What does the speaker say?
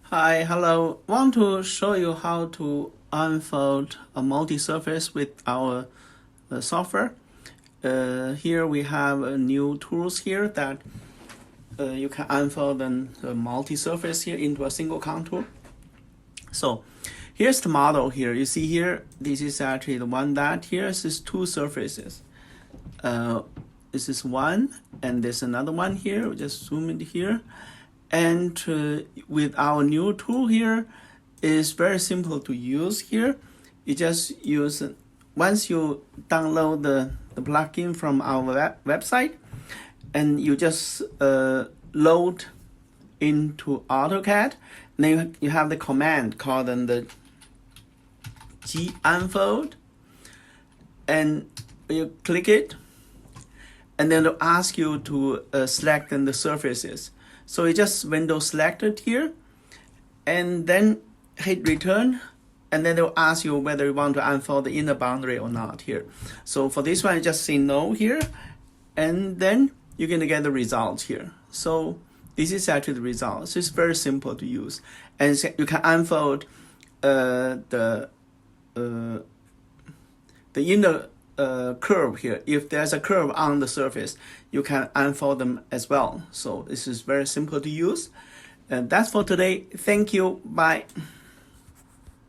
Hi, hello. Want to show you how to unfold a multi-surface with our software. Here we have new tools here that you can unfold a multi-surface here into a single contour. So here's the model here. You see here, this is actually the one that here is two surfaces. This is one, and there's another one here. We just zoom in here. And with our new tool here, it's very simple to use here. You just use, once you download the plugin from our website, and you just load into AutoCAD, then you have the command called the G unfold, and you click it, and then it'll ask you to select the surfaces. So you just window selected here, and then hit return, and then they'll ask you whether you want to unfold the inner boundary or not here. So for this one, you just say no here, and then you're gonna get the results here. So this is actually the results. It's very simple to use, and you can unfold the inner curve here. If there's a curve on the surface, you can unfold them as well. So this is very simple to use. And that's for today. Thank you. Bye.